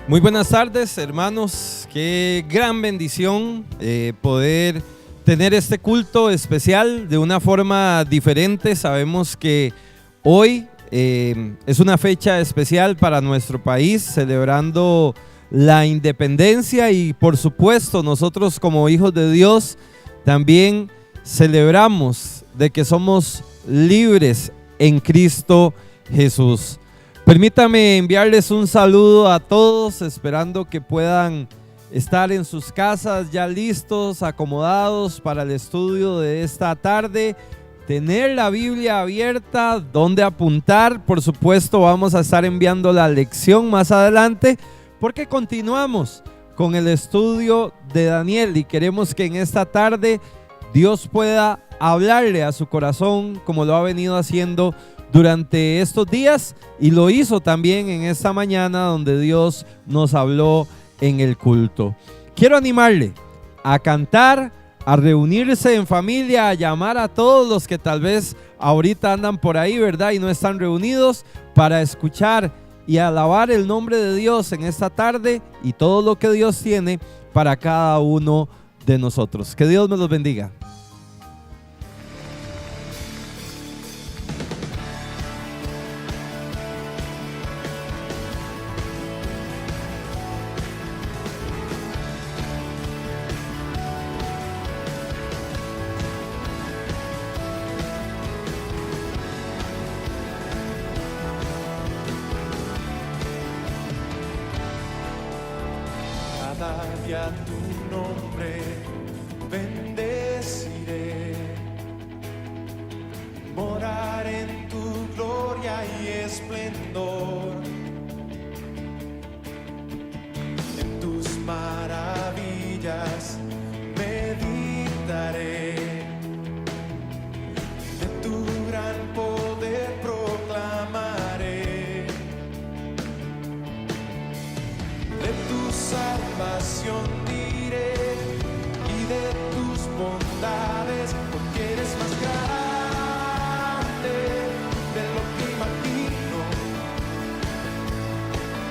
Muy buenas tardes, hermanos. Qué gran bendición poder tener este culto especial de una forma diferente. Sabemos que hoy es una fecha especial para nuestro país, celebrando la independencia, y por supuesto nosotros como hijos de Dios también celebramos de que somos libres en Cristo Jesús. Permítame enviarles un saludo a todos, esperando que puedan estar en sus casas ya listos, acomodados para el estudio de esta tarde. Tener la Biblia abierta, donde apuntar. Por supuesto, vamos a estar enviando la lección más adelante, porque continuamos con el estudio de Daniel y queremos que en esta tarde Dios pueda hablarle a su corazón como lo ha venido haciendo durante estos días, y lo hizo también en esta mañana donde Dios nos habló en el culto. Quiero animarle a cantar, a reunirse en familia, a llamar a todos los que tal vez ahorita andan por ahí, ¿verdad? Y no están reunidos, para escuchar y alabar el nombre de Dios en esta tarde y todo lo que Dios tiene para cada uno de nosotros. Que Dios me los bendiga. A tu nombre bendeciré, morar en tu gloria y esplendor, en tus maravillas meditaré, de tu gran poder proclamaré, de tu salvación diré y de tus bondades, porque eres más grande de lo que imagino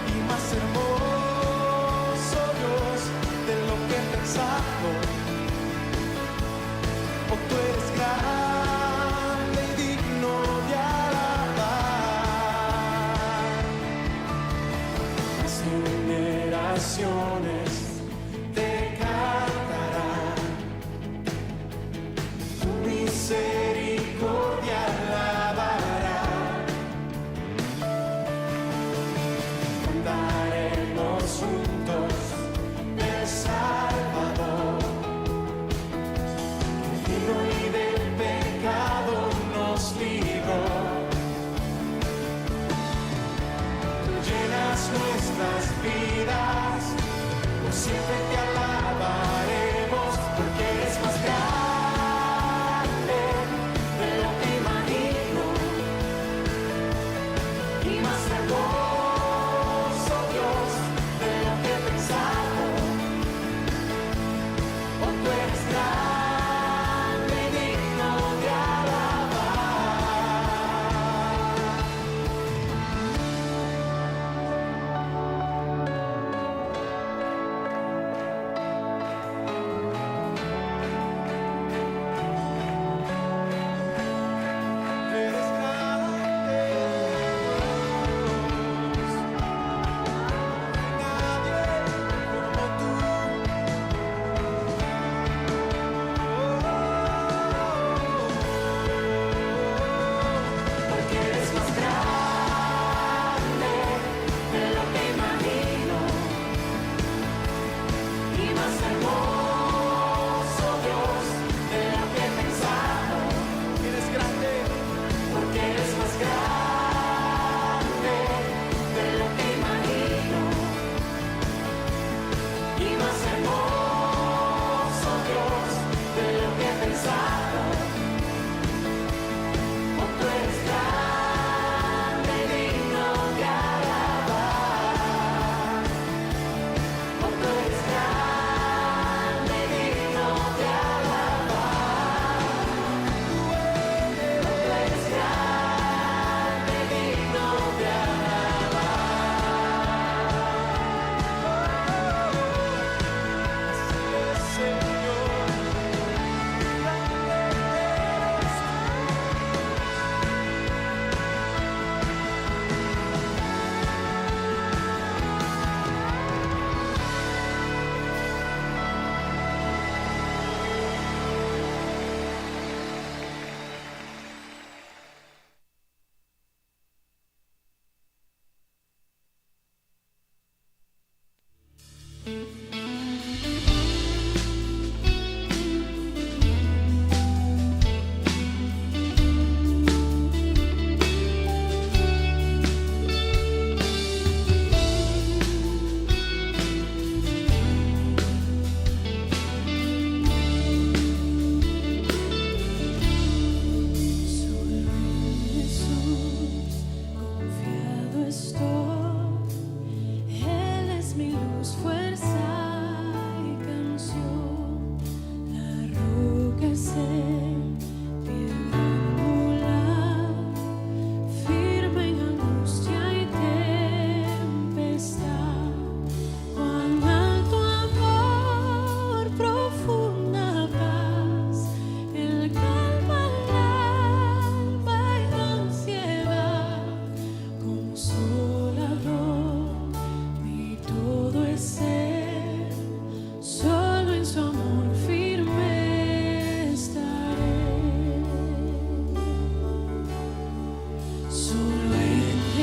y más hermoso, Dios, de lo que he pensado. Oh, tú eres grande y digno de alabar. Las generaciones te cantarán, tu misericordia alabarán. Cantaremos juntos del Salvador, que vino y del pecado nos libró. Tú llenas nuestras vidas, por siempre te alabaremos, porque eres más grande de lo que imagino y más hermoso, Dios, de lo que he pensado. Oh, tú eres grande y digno de alabar. Eres grande,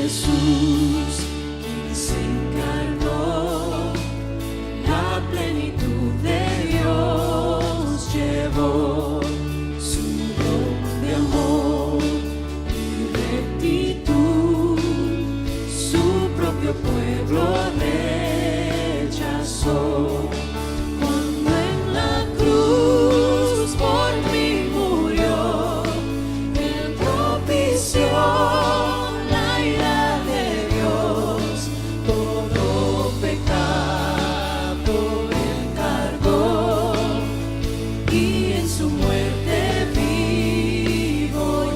Jesús, quien se encarnó, la plenitud de Dios llevó, su don de amor y rectitud, su propio pueblo rechazó. Cuando en la cruz por mí murió, Él propició la ira de Dios, todo pecado Él cargó, y en su muerte vivo yo.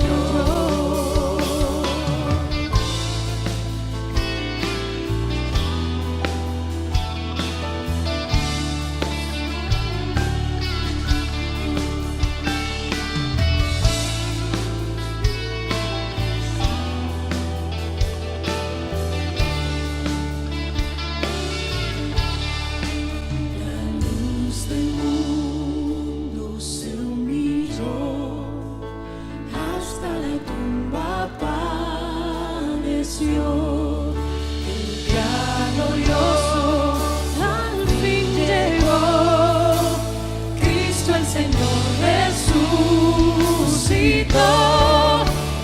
La luz del mundo se humilló, hasta la tumba padeció. El día glorioso al fin llegó, Cristo el Señor resucitó.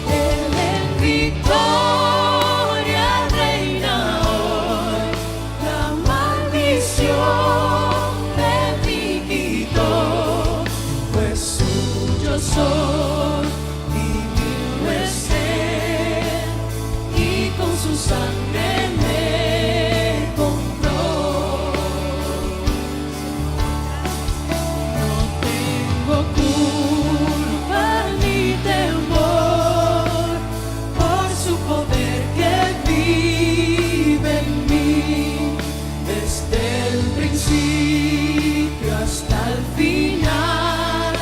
Él en victoria reina hoy, la maldición de mí quitó, pues suyo soy y mío es Él, y con su sangre me compró. No tengo culpa ni temor, por su poder que vive en mí, desde el principio hasta el final.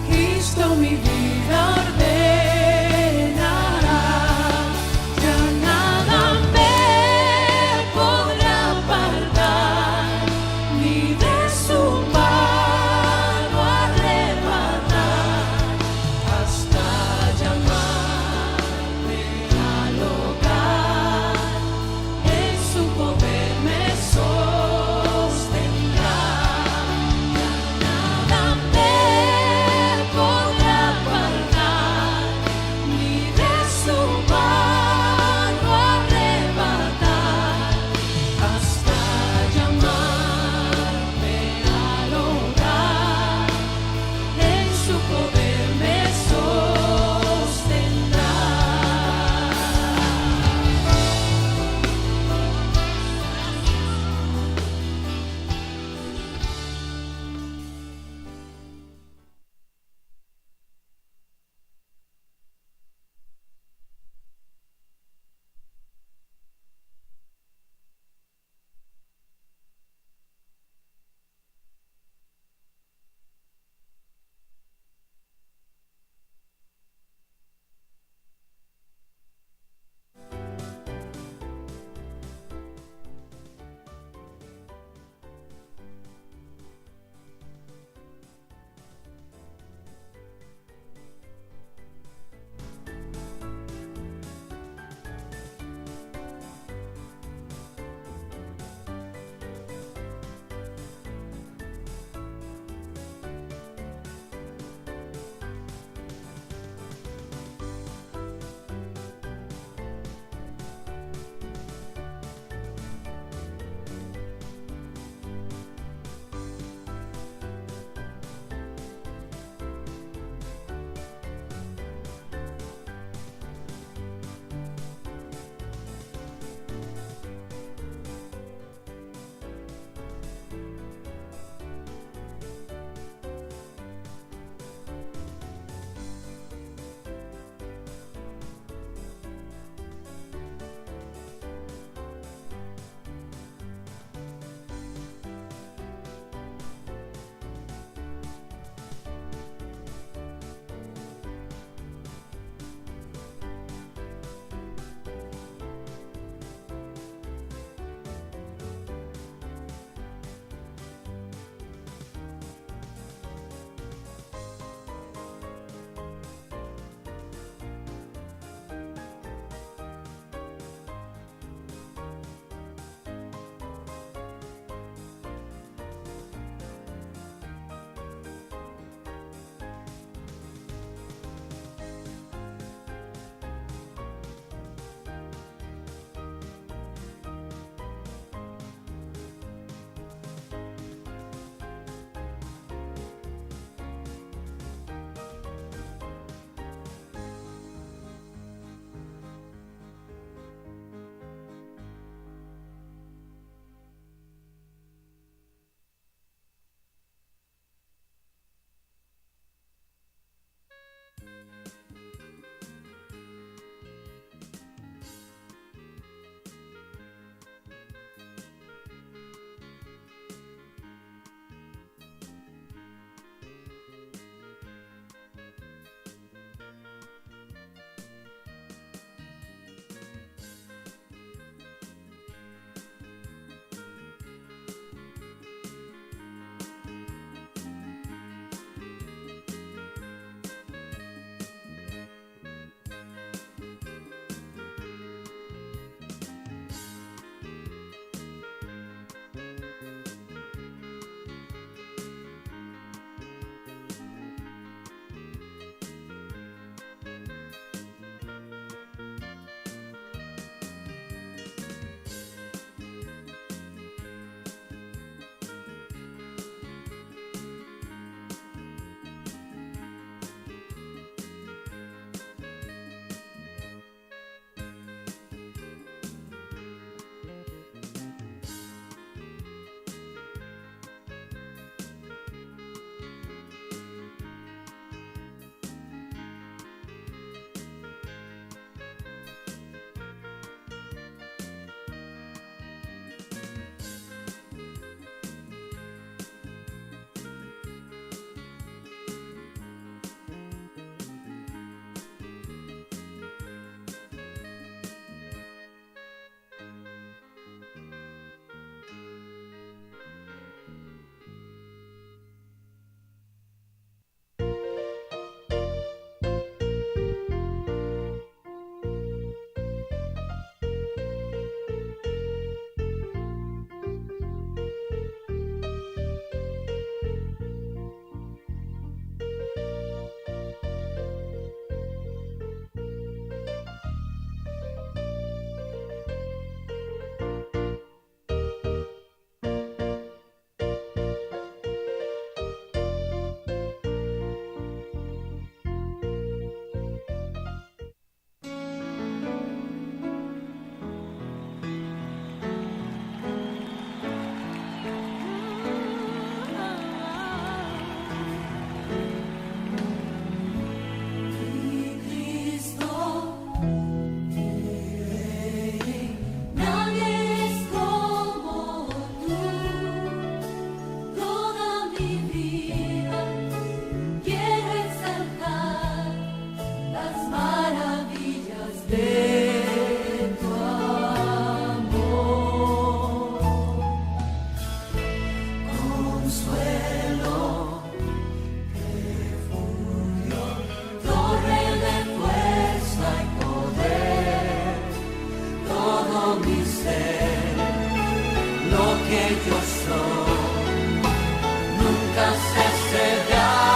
Cristo mi vida ordenará, ya nada me ser lo que yo soy. Nunca cesé de adorar.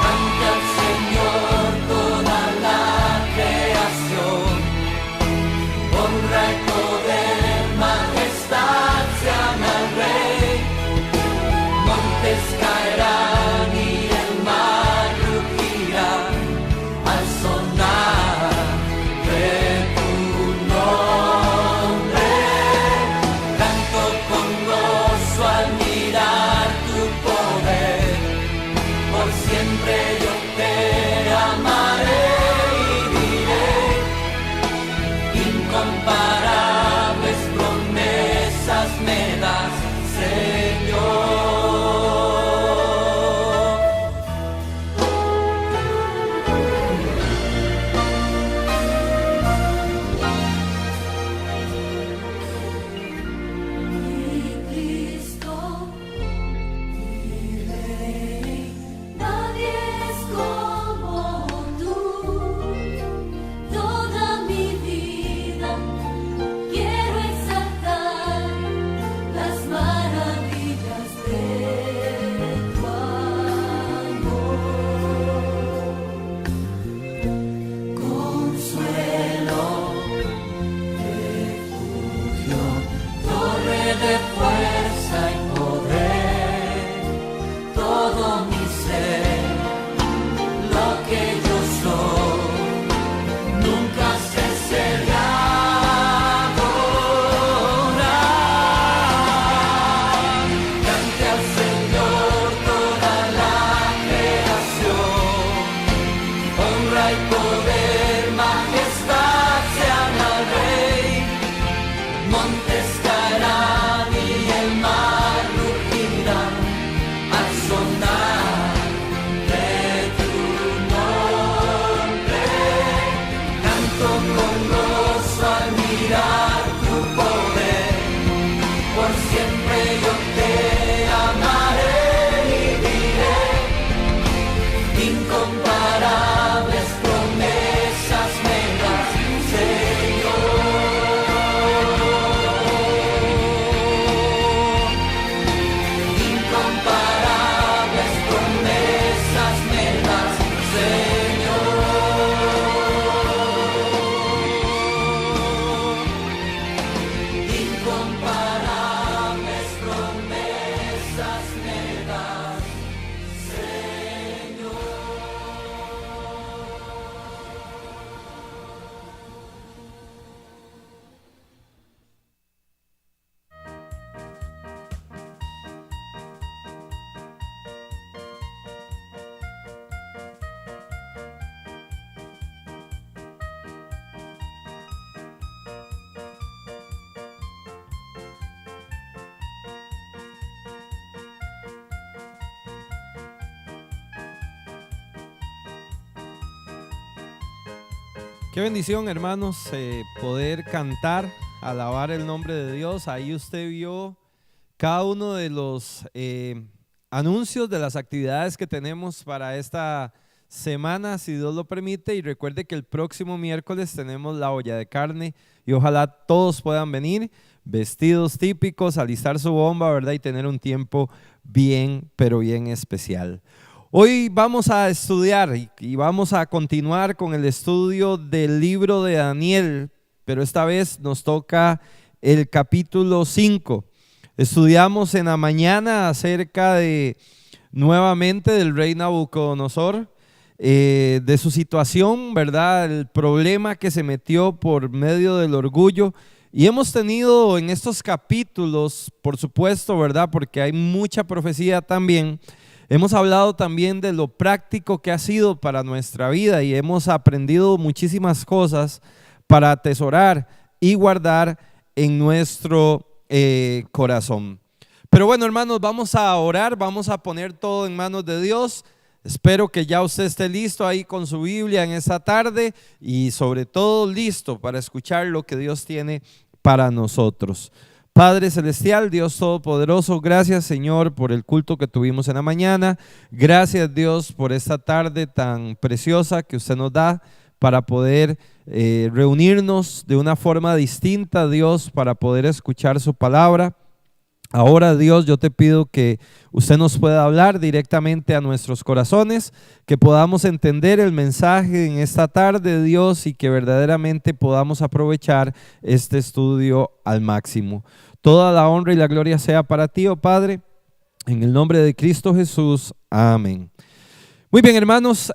Canta al Señor toda la creación. Honra y poder, majestad sean al Rey. Montes caerán y el mar rugirá al sonar de tu nombre. Canto con gozo al mirar tu poder. Por siempre yo te amaré y diré: incomparables promesas me das, Señor. Mi Cristo, mi Rey, nadie es como tú. Toda mi vida quiero exaltar las maravillas de tu amor. Consuelo, refugio, torre de fuerza y poder, todo mi ser, lo que yo soy, nunca cesé de adorar. Cante al Señor toda la creación. Honra y poder, majestad sean al Rey. Montes caerán y el mar rugirá al sonar de tu nombre. Canto con gozo al mirar tu poder. Por siempre yo te amaré y diré: incomparables promesas me das, Señor. Incomparables promesas me das, Señor. Incomparables promesas me das, Señor. Qué bendición, hermanos, poder cantar, alabar el nombre de Dios. Ahí usted vio cada uno de los anuncios de las actividades que tenemos para esta semana, si Dios lo permite. Y recuerde que el próximo miércoles tenemos la olla de carne y ojalá todos puedan venir vestidos típicos, alistar su bomba, ¿verdad? Y tener un tiempo bien, pero bien especial. Hoy vamos a estudiar y vamos a continuar con el estudio del libro de Daniel, pero esta vez nos toca el capítulo 5. Estudiamos en la mañana acerca de nuevamente del rey Nabucodonosor, de su situación, ¿verdad? El problema que se metió por medio del orgullo. Y hemos tenido en estos capítulos, por supuesto, ¿verdad? Porque hay mucha profecía también. Hemos hablado también de lo práctico que ha sido para nuestra vida y hemos aprendido muchísimas cosas para atesorar y guardar en nuestro corazón. Pero bueno, hermanos, vamos a orar, vamos a poner todo en manos de Dios. Espero que ya usted esté listo ahí con su Biblia en esta tarde y sobre todo listo para escuchar lo que Dios tiene para nosotros. Padre Celestial, Dios Todopoderoso, gracias Señor por el culto que tuvimos en la mañana. Gracias Dios por esta tarde tan preciosa que usted nos da para poder reunirnos de una forma distinta, Dios, para poder escuchar su palabra. Ahora, Dios, yo te pido que usted nos pueda hablar directamente a nuestros corazones, que podamos entender el mensaje en esta tarde, Dios, y que verdaderamente podamos aprovechar este estudio al máximo. Toda la honra y la gloria sea para ti, oh Padre, en el nombre de Cristo Jesús. Amén. Muy bien, hermanos,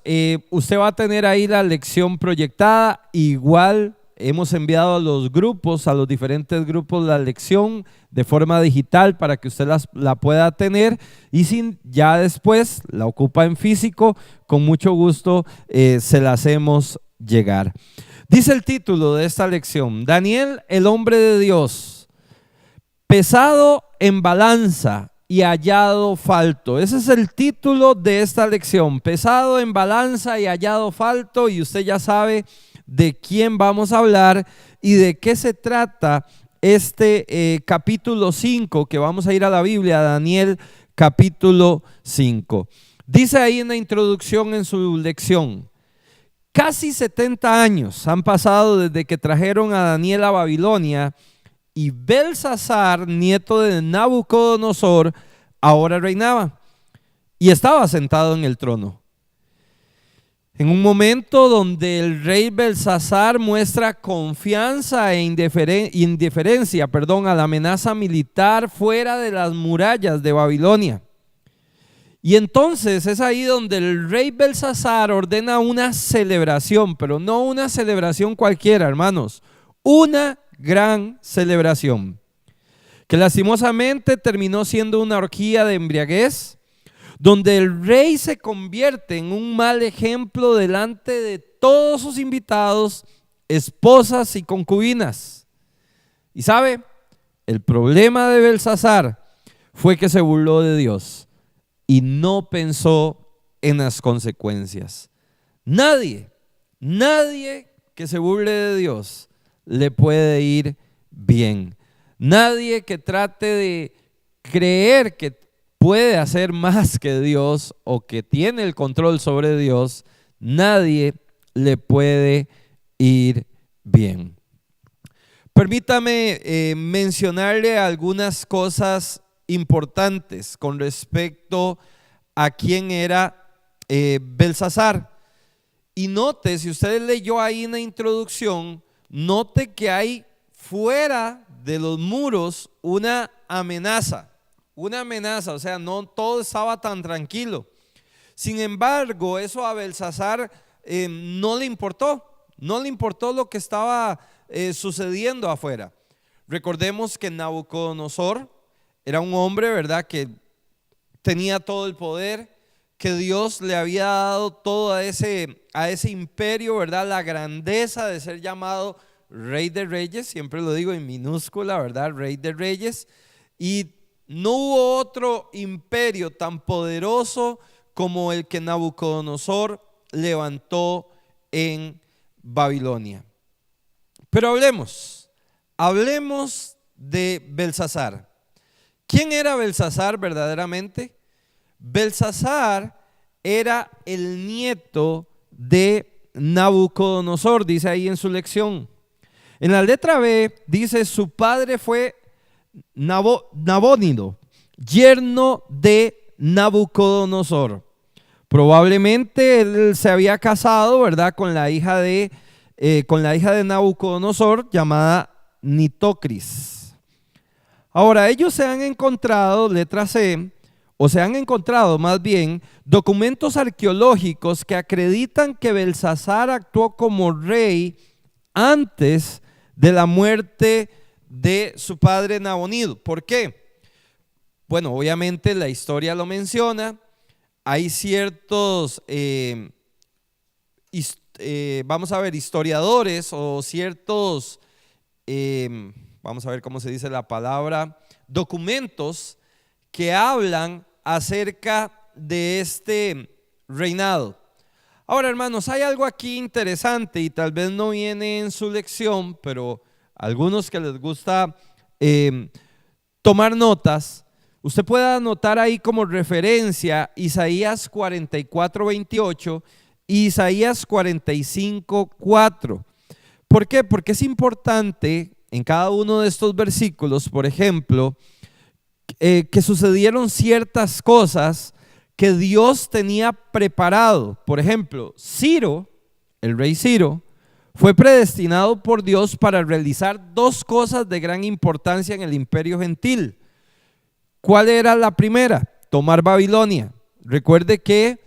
usted va a tener ahí la lección proyectada. Igual hemos enviado a los grupos, a los diferentes grupos, la lección de forma digital para que usted la pueda tener, y si ya después la ocupa en físico, con mucho gusto se la hacemos llegar. Dice el título de esta lección: Daniel, el hombre de Dios, pesado en balanza y hallado falto. Ese es el título de esta lección: pesado en balanza y hallado falto. Y usted ya sabe de quién vamos a hablar y de qué se trata este capítulo 5, que vamos a ir a la Biblia, Daniel capítulo 5. Dice ahí en la introducción en su lección: casi 70 años han pasado desde que trajeron a Daniel a Babilonia, y Belsasar, nieto de Nabucodonosor, ahora reinaba y estaba sentado en el trono. En un momento donde el rey Belsasar muestra confianza e indiferencia a la amenaza militar fuera de las murallas de Babilonia. Y entonces es ahí donde el rey Belsasar ordena una celebración, pero no una celebración cualquiera, hermanos, una gran celebración, que lastimosamente terminó siendo una orgía de embriaguez, donde el rey se convierte en un mal ejemplo delante de todos sus invitados, esposas y concubinas. Y sabe, el problema de Belsasar fue que se burló de Dios y no pensó en las consecuencias. Nadie que se burle de Dios le puede ir bien. Nadie que trate de creer que puede hacer más que Dios o que tiene el control sobre Dios, nadie le puede ir bien. Permítame mencionarle algunas cosas importantes con respecto a quién era Belsasar. Y note, si usted leyó ahí en la introducción, note que hay fuera de los muros una amenaza, o sea, no todo estaba tan tranquilo. Sin embargo, eso a Belsasar no le importó lo que estaba sucediendo afuera. Recordemos que Nabucodonosor era un hombre, ¿verdad?, que tenía todo el poder, que Dios le había dado todo a ese imperio, ¿verdad?, la grandeza de ser llamado Rey de Reyes, siempre lo digo en minúscula, ¿verdad?, Rey de Reyes. Y no hubo otro imperio tan poderoso como el que Nabucodonosor levantó en Babilonia. Pero hablemos de Belsasar. ¿Quién era Belsasar verdaderamente? Belsasar era el nieto de Nabucodonosor, dice ahí en su lección. En la letra B dice: su padre fue Nabónido, yerno de Nabucodonosor. Probablemente él se había casado, ¿verdad?, con la hija de Nabucodonosor, llamada Nitocris. Ahora, ellos se han encontrado, letra C, o se han encontrado más bien documentos arqueológicos que acreditan que Belsasar actuó como rey antes de la muerte de su padre Nabónido. ¿Por qué? Bueno, obviamente la historia lo menciona. Hay ciertos historiadores o ciertos, vamos a ver cómo se dice la palabra, documentos que hablan acerca de este reinado. Ahora, hermanos, hay algo aquí interesante y tal vez no viene en su lección, pero a algunos que les gusta tomar notas, usted puede anotar ahí como referencia Isaías 44:28, Isaías 45:4. ¿Por qué? Porque es importante en cada uno de estos versículos, por ejemplo, que sucedieron ciertas cosas que Dios tenía preparado. Por ejemplo, Ciro, el rey Ciro, fue predestinado por Dios para realizar dos cosas de gran importancia en el imperio gentil. ¿Cuál era la primera? Tomar Babilonia. Recuerde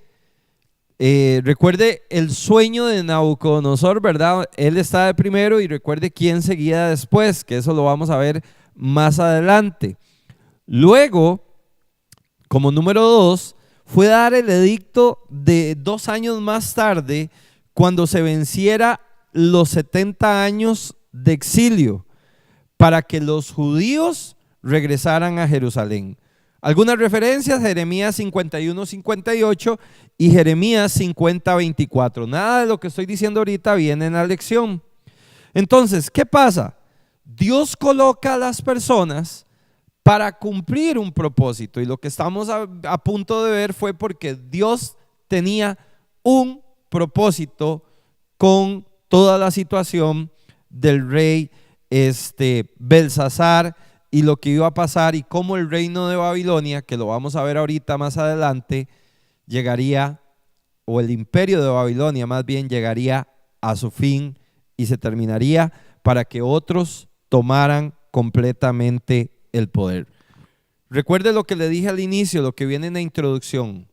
el sueño de Nabucodonosor, ¿verdad? Él está de primero y recuerde quién seguía después, que eso lo vamos a ver más adelante. Luego, como número 2, fue dar el edicto de 2 años más tarde, cuando se venciera los 70 años de exilio, para que los judíos regresaran a Jerusalén. Algunas referencias: Jeremías 51:58 y Jeremías 50:24. Nada de lo que estoy diciendo ahorita viene en la lección. Entonces, ¿qué pasa? Dios coloca a las personas para cumplir un propósito, y lo que estamos a punto de ver fue porque Dios tenía un propósito con toda la situación del rey Belsasar y lo que iba a pasar, y cómo el reino de Babilonia, que lo vamos a ver ahorita más adelante, llegaría, o el imperio de Babilonia más bien, llegaría a su fin y se terminaría para que otros tomaran completamente el poder. Recuerde lo que le dije al inicio, lo que viene en la introducción.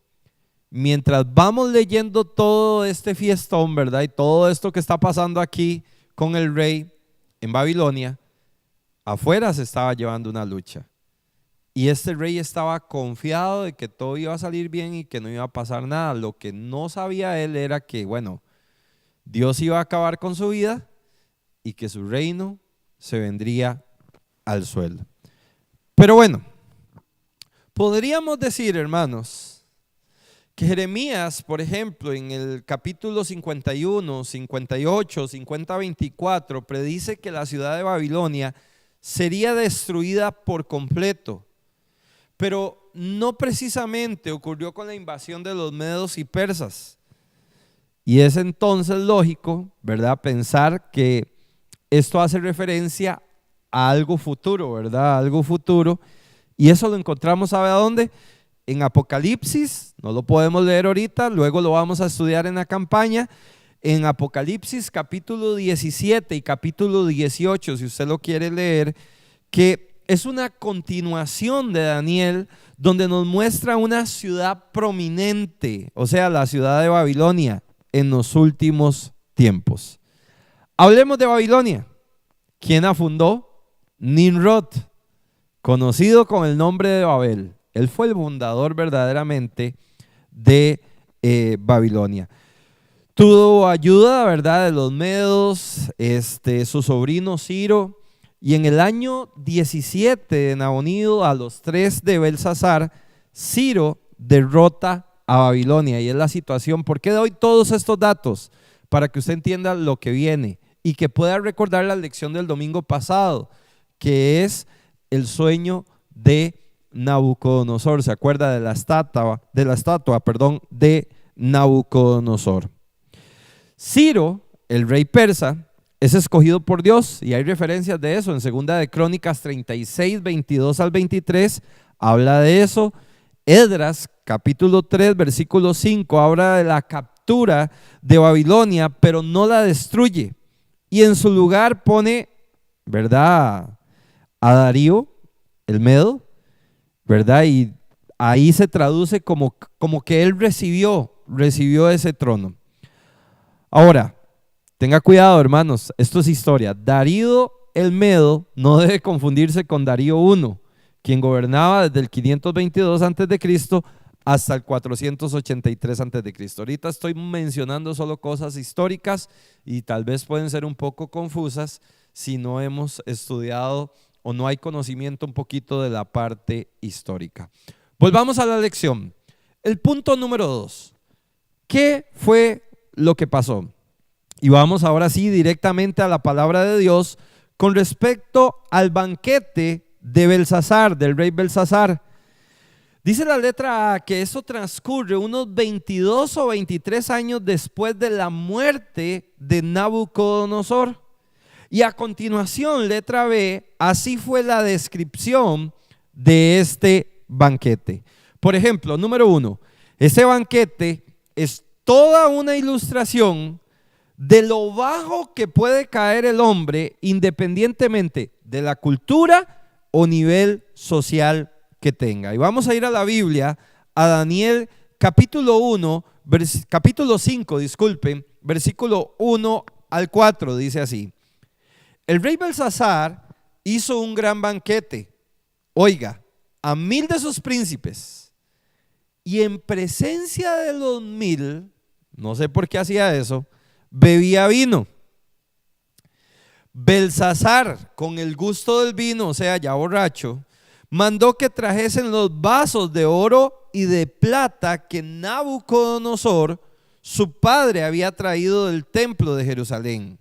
Mientras vamos leyendo todo este fiestón, ¿verdad? Y todo esto que está pasando aquí con el rey en Babilonia, afuera se estaba llevando una lucha. Y este rey estaba confiado de que todo iba a salir bien y que no iba a pasar nada. Lo que no sabía él era que, bueno, Dios iba a acabar con su vida y que su reino se vendría al suelo. Pero bueno, podríamos decir, hermanos, que Jeremías, por ejemplo, en el capítulo 51, 58, 50-24, predice que la ciudad de Babilonia sería destruida por completo. Pero no precisamente ocurrió con la invasión de los medos y persas. Y es entonces lógico, ¿verdad?, pensar que esto hace referencia a algo futuro, ¿verdad? Algo futuro. Y eso lo encontramos, ¿sabe a dónde? En Apocalipsis. No lo podemos leer ahorita, luego lo vamos a estudiar en la campaña. En Apocalipsis capítulo 17 y capítulo 18, si usted lo quiere leer, que es una continuación de Daniel, donde nos muestra una ciudad prominente, o sea, la ciudad de Babilonia en los últimos tiempos. Hablemos de Babilonia. ¿Quién la fundó? Nimrod, conocido con el nombre de Babel. Él fue el fundador verdaderamente de Babilonia. Tuvo ayuda, ¿verdad?, de los medos, su sobrino Ciro, y en el año 17 de Nabonido, a los 3 de Belsasar, Ciro derrota a Babilonia. Y es la situación. ¿Por qué doy todos estos datos? Para que usted entienda lo que viene y que pueda recordar la lección del domingo pasado, que es el sueño de Nabucodonosor. ¿Se acuerda de la estatua de Nabucodonosor? Ciro, el rey persa, es escogido por Dios, y hay referencias de eso en Segunda de Crónicas 36, 22 al 23, habla de eso. Esdras, capítulo 3, versículo 5, habla de la captura de Babilonia, pero no la destruye. Y en su lugar pone, ¿verdad?, a Darío, el Medo, ¿verdad? Y ahí se traduce como que él recibió ese trono. Ahora, tenga cuidado, hermanos, esto es historia. Darío el Medo no debe confundirse con Darío I, quien gobernaba desde el 522 a.C. hasta el 483 a.C. Ahorita estoy mencionando solo cosas históricas y tal vez pueden ser un poco confusas si no hemos estudiado o no hay conocimiento un poquito de la parte histórica. Volvamos a la lección. El punto número 2. ¿Qué fue lo que pasó? Y vamos ahora sí directamente a la palabra de Dios con respecto al banquete de Belsasar, del rey Belsasar. Dice la letra A que eso transcurre unos 22 o 23 años después de la muerte de Nabucodonosor. Y a continuación, letra B, así fue la descripción de este banquete. Por ejemplo, número 1, este banquete es toda una ilustración de lo bajo que puede caer el hombre independientemente de la cultura o nivel social que tenga. Y vamos a ir a la Biblia, a Daniel capítulo 1, capítulo 5, disculpen, versículo 1 al 4, dice así: el rey Belsasar hizo un gran banquete, oiga, a 1000 de sus príncipes, y en presencia de los 1000, no sé por qué hacía eso, bebía vino. Belsasar, con el gusto del vino, o sea, ya borracho, mandó que trajesen los vasos de oro y de plata que Nabucodonosor, su padre, había traído del templo de Jerusalén,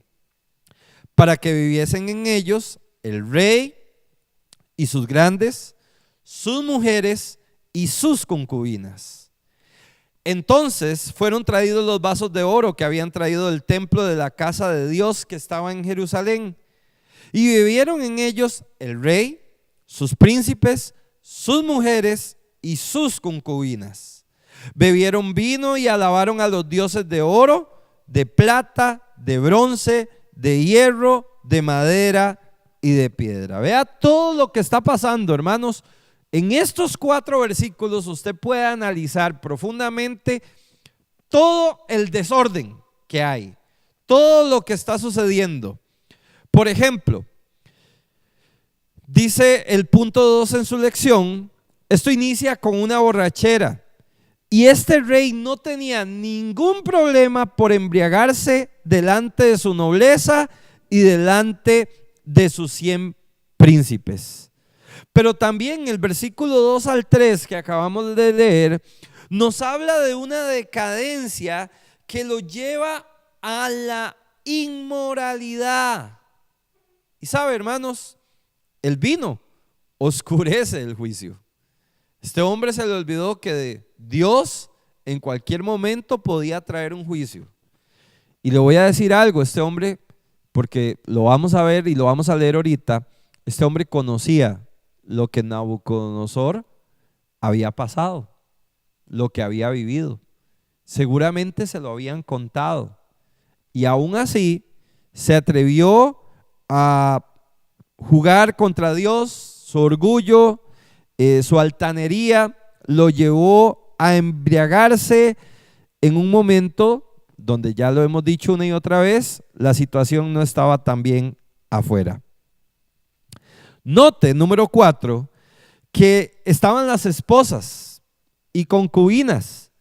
para que viviesen en ellos el rey y sus grandes, sus mujeres y sus concubinas. Entonces fueron traídos los vasos de oro que habían traído del templo de la casa de Dios que estaba en Jerusalén, y vivieron en ellos el rey, sus príncipes, sus mujeres y sus concubinas. Bebieron vino y alabaron a los dioses de oro, de plata, de bronce, de hierro, de madera y de piedra. Vea todo lo que está pasando, hermanos. En estos 4 versículos usted puede analizar profundamente todo el desorden que hay, todo lo que está sucediendo. Por ejemplo, dice el punto 2 en su lección, esto inicia con una borrachera, y este rey no tenía ningún problema por embriagarse delante de su nobleza y delante de sus 100 príncipes. Pero también el versículo 2 al 3 que acabamos de leer nos habla de una decadencia que lo lleva a la inmoralidad. Y sabe, hermanos, el vino oscurece el juicio. Este hombre se le olvidó que Dios en cualquier momento podía traer un juicio. Y le voy a decir algo, este hombre, porque lo vamos a ver y lo vamos a leer ahorita, este hombre conocía lo que Nabucodonosor había pasado, lo que había vivido. Seguramente se lo habían contado. Y aún así se atrevió a jugar contra Dios. Su orgullo, su altanería lo llevó a embriagarse en un momento donde, ya lo hemos dicho una y otra vez, la situación no estaba tan bien afuera. Note, número 4, que estaban las esposas y concubinas,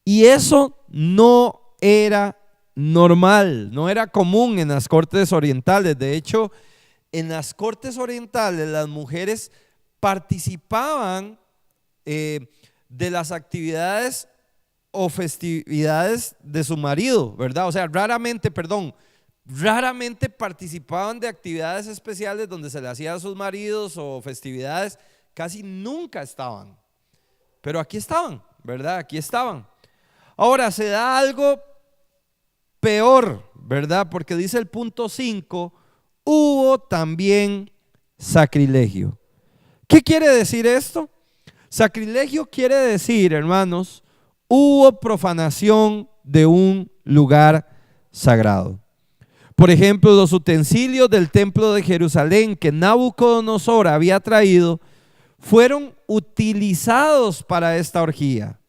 y eso no era normal, no era común en las cortes orientales. De hecho, en las cortes orientales las mujeres participaban de las actividades o festividades de su marido, ¿verdad? O sea, raramente participaban de actividades especiales donde se le hacía a sus maridos o festividades, casi nunca estaban. Pero aquí estaban, ¿verdad? Aquí estaban. Ahora se da algo peor, ¿verdad? Porque dice el punto 5, hubo también sacrilegio. ¿Qué quiere decir esto? Sacrilegio quiere decir, hermanos, hubo profanación de un lugar sagrado. Por ejemplo, los utensilios del templo de Jerusalén que Nabucodonosor había traído fueron utilizados para esta orgía.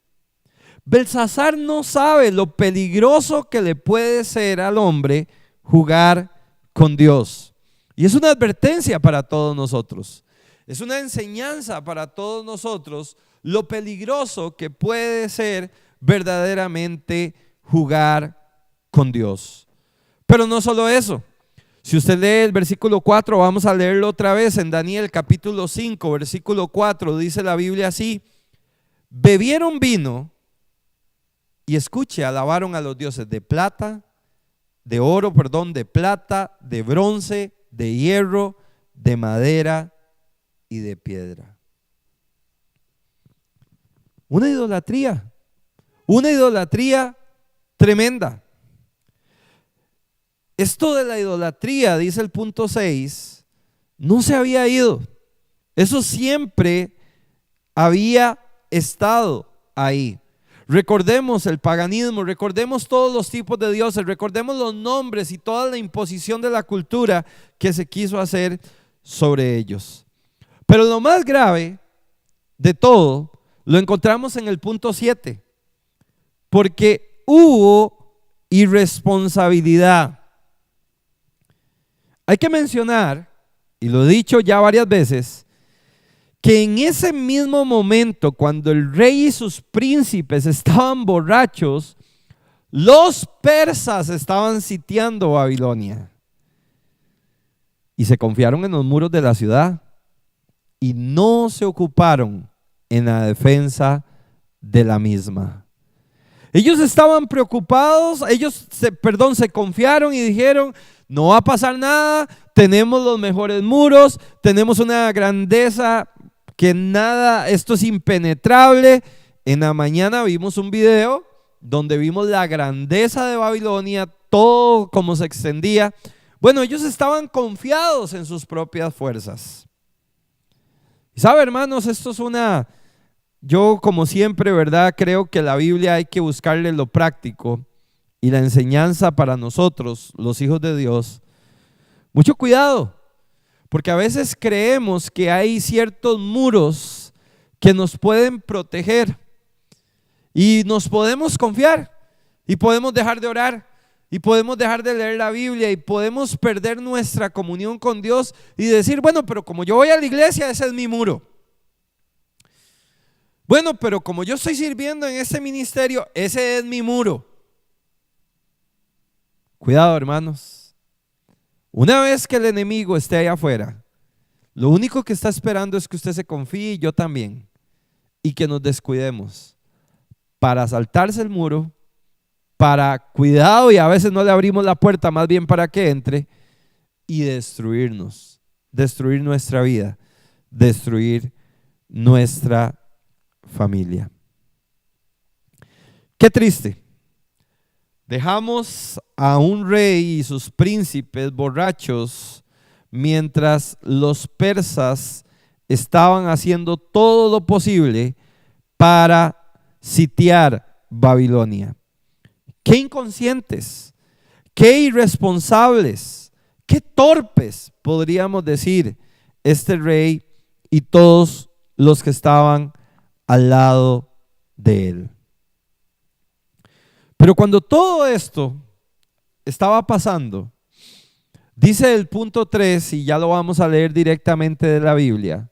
Belsasar no sabe lo peligroso que le puede ser al hombre jugar con Dios. Y es una advertencia para todos nosotros. Es una enseñanza para todos nosotros lo peligroso que puede ser verdaderamente jugar con Dios. Pero no solo eso. Si usted lee el versículo 4, vamos a leerlo otra vez en Daniel capítulo 5, versículo 4, dice la Biblia así: bebieron vino y, escuche, alabaron a los dioses de plata, de oro, de plata, de bronce, de hierro, de madera y de piedra. una idolatría tremenda. Esto de la idolatría, dice el punto 6, no se había ido. Eso siempre había estado ahí. Recordemos el paganismo, recordemos todos los tipos de dioses, recordemos los nombres y toda la imposición de la cultura que se quiso hacer sobre ellos. Pero lo más grave de todo lo encontramos en el punto 7, porque hubo irresponsabilidad. Hay que mencionar, y lo he dicho ya varias veces, que en ese mismo momento, cuando el rey y sus príncipes estaban borrachos, los persas estaban sitiando Babilonia. Y se confiaron en los muros de la ciudad y no se ocuparon en la defensa de la misma. Ellos estaban preocupados, se confiaron y dijeron: no va a pasar nada, tenemos los mejores muros, tenemos una grandeza que nada, esto es impenetrable. En la mañana vimos un video donde vimos la grandeza de Babilonia, todo como se extendía. Bueno, ellos estaban confiados en sus propias fuerzas. Y sabe, hermanos, esto es yo como siempre, ¿verdad? Creo que la Biblia hay que buscarle lo práctico y la enseñanza para nosotros, los hijos de Dios. Mucho cuidado, porque a veces creemos que hay ciertos muros que nos pueden proteger y nos podemos confiar y podemos dejar de orar y podemos dejar de leer la Biblia y podemos perder nuestra comunión con Dios y decir: bueno, pero como yo voy a la iglesia, ese es mi muro. Bueno, pero como yo estoy sirviendo en este ministerio, ese es mi muro. Cuidado, hermanos. Una vez que el enemigo esté allá afuera, lo único que está esperando es que usted se confíe, y yo también, y que nos descuidemos para saltarse el muro, cuidado, y a veces no le abrimos la puerta, más bien para que entre y destruirnos, destruir nuestra vida, destruir nuestra familia. Qué triste. Dejamos a un rey y sus príncipes borrachos mientras los persas estaban haciendo todo lo posible para sitiar Babilonia. Qué inconscientes, qué irresponsables, qué torpes, podríamos decir, este rey y todos los que estaban al lado de él. Pero cuando todo esto estaba pasando, dice el punto 3, y ya lo vamos a leer directamente de la Biblia.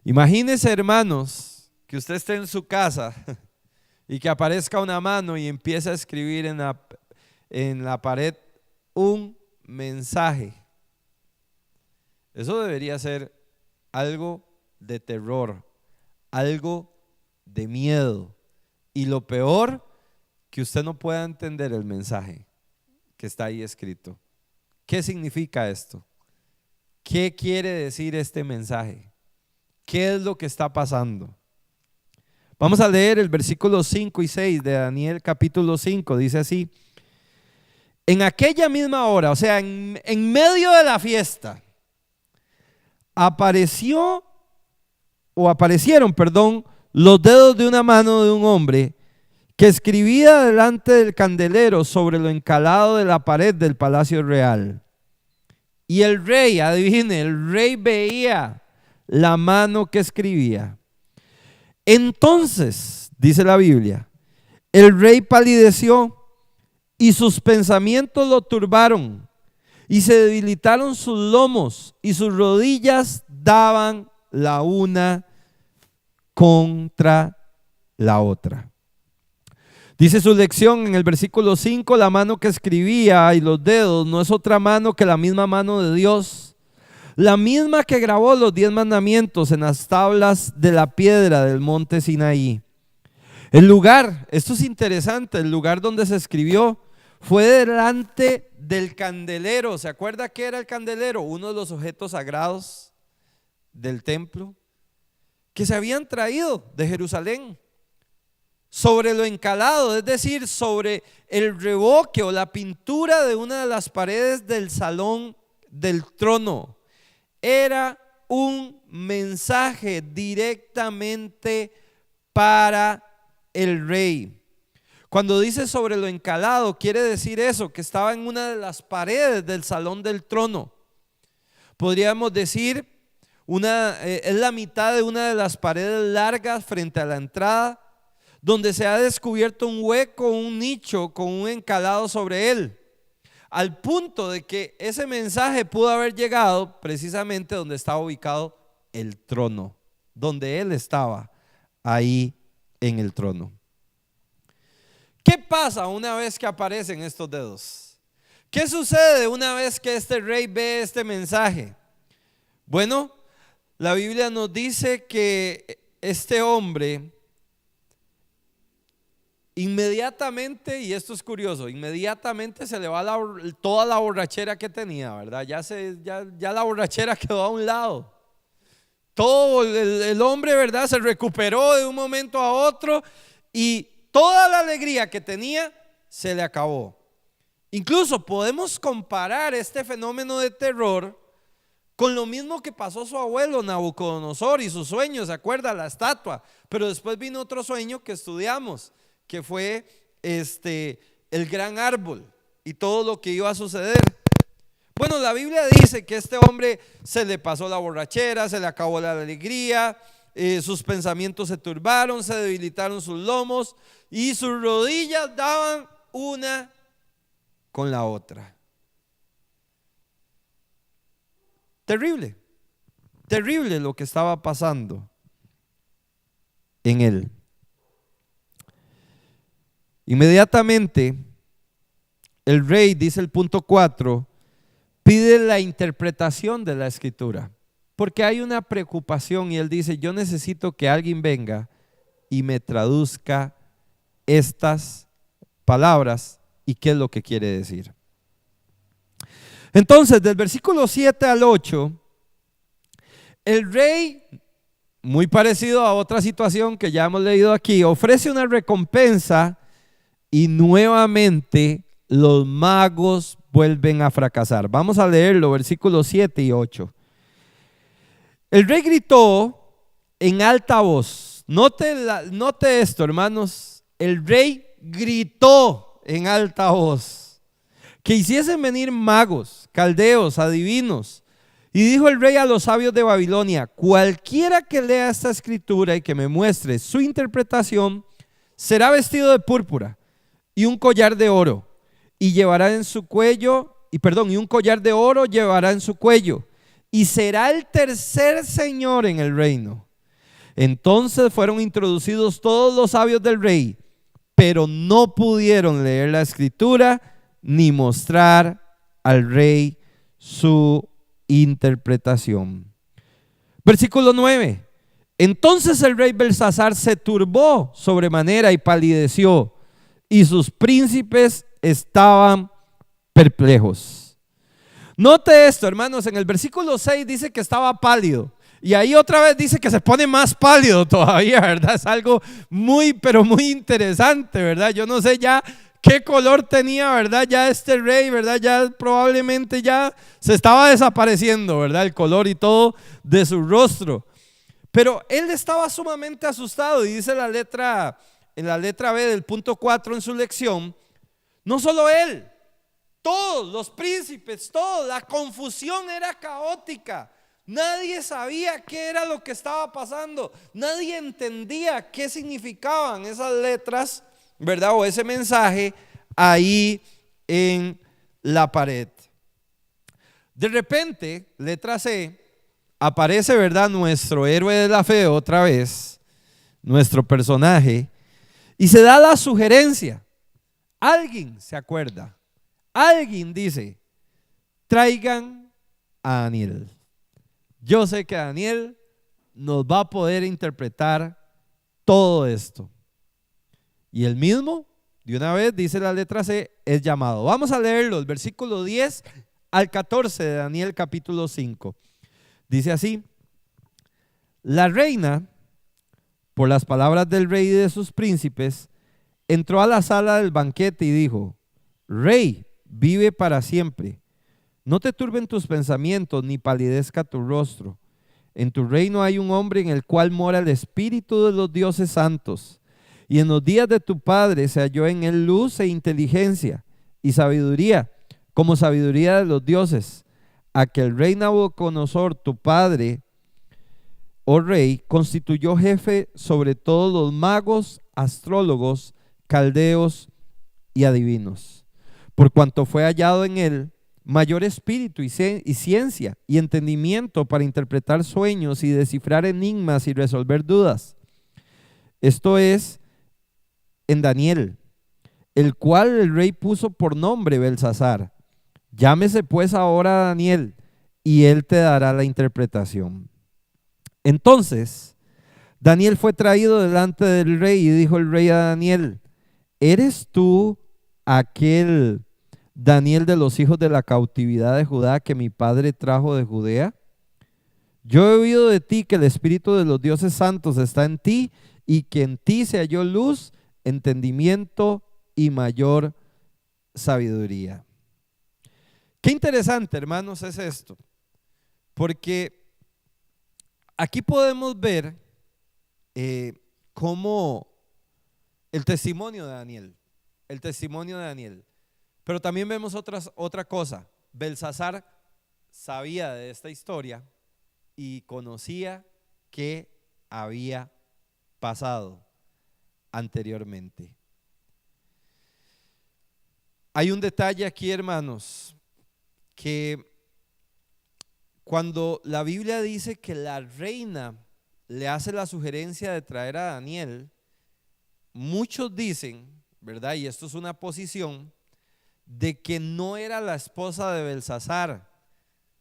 Imagínense, hermanos, que usted esté en su casa y que aparezca una mano y empiece a escribir en la pared un mensaje. Eso debería ser algo de terror, algo de miedo. Y lo peor, que usted no pueda entender el mensaje que está ahí escrito. ¿Qué significa esto? ¿Qué quiere decir este mensaje? ¿Qué es lo que está pasando? Vamos a leer el versículo 5 y 6 de Daniel capítulo 5. Dice así: en aquella misma hora, o sea, en medio de la fiesta, aparecieron, los dedos de una mano de un hombre que escribía delante del candelero sobre lo encalado de la pared del palacio real. Y el rey, adivine, el rey veía la mano que escribía. Entonces, dice la Biblia, el rey palideció y sus pensamientos lo turbaron y se debilitaron sus lomos y sus rodillas daban la una contra la otra. Dice su lección en el versículo 5: la mano que escribía y los dedos no es otra mano que la misma mano de Dios, la misma que grabó los 10 mandamientos en las tablas de la piedra del monte Sinaí. El lugar, esto es interesante, el lugar donde se escribió fue delante del candelero. ¿Se acuerda qué era el candelero? Uno de los objetos sagrados del templo que se habían traído de Jerusalén. sobre lo encalado, es decir, sobre el revoque o la pintura de una de las paredes del salón del trono. Era un mensaje directamente para el rey. Cuando dice sobre lo encalado, quiere decir eso, que estaba en una de las paredes del salón del trono. Podríamos decir, es la mitad de una de las paredes largas frente a la entrada, donde se ha descubierto un hueco, un nicho con un encalado sobre él, al punto de que ese mensaje pudo haber llegado precisamente donde estaba ubicado el trono, donde él estaba ahí en el trono. ¿Qué pasa una vez que aparecen estos dedos? ¿Qué sucede una vez que este rey ve este mensaje? Bueno, la Biblia nos dice que este hombre inmediatamente, y esto es curioso, inmediatamente se le va toda la borrachera que tenía, ¿verdad? Ya la borrachera quedó a un lado. Todo el hombre, ¿verdad? Se recuperó de un momento a otro y toda la alegría que tenía se le acabó. Incluso podemos comparar este fenómeno de terror con lo mismo que pasó su abuelo Nabucodonosor y sus sueños, ¿se acuerda? La estatua. Pero después vino otro sueño que estudiamos, que fue el gran árbol y todo lo que iba a suceder. Bueno, la Biblia dice que este hombre se le pasó la borrachera, se le acabó la alegría, sus pensamientos se turbaron, se debilitaron sus lomos y sus rodillas daban una con la otra. Terrible, terrible lo que estaba pasando en él. Inmediatamente, el rey, dice el punto 4, pide la interpretación de la escritura, porque hay una preocupación y él dice: yo necesito que alguien venga y me traduzca estas palabras y qué es lo que quiere decir. Entonces, del versículo 7 al 8, el rey, muy parecido a otra situación que ya hemos leído aquí, ofrece una recompensa y nuevamente los magos vuelven a fracasar. Vamos a leerlo, versículos 7 y 8. El rey gritó en alta voz. Note esto, hermanos. El rey gritó en alta voz que hiciesen venir magos, caldeos, adivinos. Y dijo el rey a los sabios de Babilonia: cualquiera que lea esta escritura y que me muestre su interpretación será vestido de púrpura y un collar de oro, y llevará en su cuello, y un collar de oro llevará en su cuello, y será el tercer señor en el reino. Entonces fueron introducidos todos los sabios del rey, pero no pudieron leer la escritura ni mostrar al rey su interpretación. Versículo 9. Entonces el rey Belsasar se turbó sobremanera y palideció, y sus príncipes estaban perplejos. Note esto, hermanos, en el versículo 6 dice que estaba pálido, y ahí otra vez dice que se pone más pálido todavía, ¿verdad? Es algo muy, pero muy interesante, ¿verdad? Yo no sé ya qué color tenía, ¿verdad? Ya este rey, ¿verdad? Ya probablemente ya se estaba desapareciendo, ¿verdad? El color y todo de su rostro. Pero él estaba sumamente asustado, y dice en la letra B del punto 4 en su lección, no solo él, todos los príncipes, la confusión era caótica. Nadie sabía qué era lo que estaba pasando. Nadie entendía qué significaban esas letras, ¿verdad? O ese mensaje ahí en la pared. De repente, letra C, aparece, ¿verdad?, nuestro héroe de la fe otra vez, nuestro personaje, y se da la sugerencia. Alguien se acuerda, alguien dice: traigan a Daniel. Yo sé que Daniel nos va a poder interpretar todo esto. Y él mismo, de una vez, dice la letra C, es llamado. Vamos a leerlo, el versículo 10 al 14 de Daniel capítulo 5. Dice así: la reina, por las palabras del rey y de sus príncipes, entró a la sala del banquete y dijo: Rey, vive para siempre. No te turben tus pensamientos, ni palidezca tu rostro. En tu reino hay un hombre en el cual mora el espíritu de los dioses santos. Y en los días de tu padre se halló en él luz e inteligencia y sabiduría, como sabiduría de los dioses, a que el rey Nabucodonosor, tu padre, oh rey, constituyó jefe sobre todos los magos, astrólogos, caldeos y adivinos. Por cuanto fue hallado en él mayor espíritu y ciencia y entendimiento para interpretar sueños y descifrar enigmas y resolver dudas. Esto es en Daniel, el cual el rey puso por nombre Belsasar. Llámese pues ahora a Daniel, y él te dará la interpretación. Entonces Daniel fue traído delante del rey, y dijo el rey a Daniel: ¿Eres tú aquel Daniel de los hijos de la cautividad de Judá que mi padre trajo de Judea? Yo he oído de ti que el espíritu de los dioses santos está en ti, y que en ti se halló luz, entendimiento y mayor sabiduría. Qué interesante, hermanos, es esto, porque aquí podemos ver cómo el testimonio de Daniel, pero también vemos otra cosa. Belsasar sabía de esta historia y conocía qué había pasado anteriormente. Hay un detalle aquí, hermanos, que cuando la Biblia dice que la reina le hace la sugerencia de traer a Daniel, muchos dicen, ¿verdad? Y esto es una posición, de que no era la esposa de Belsasar,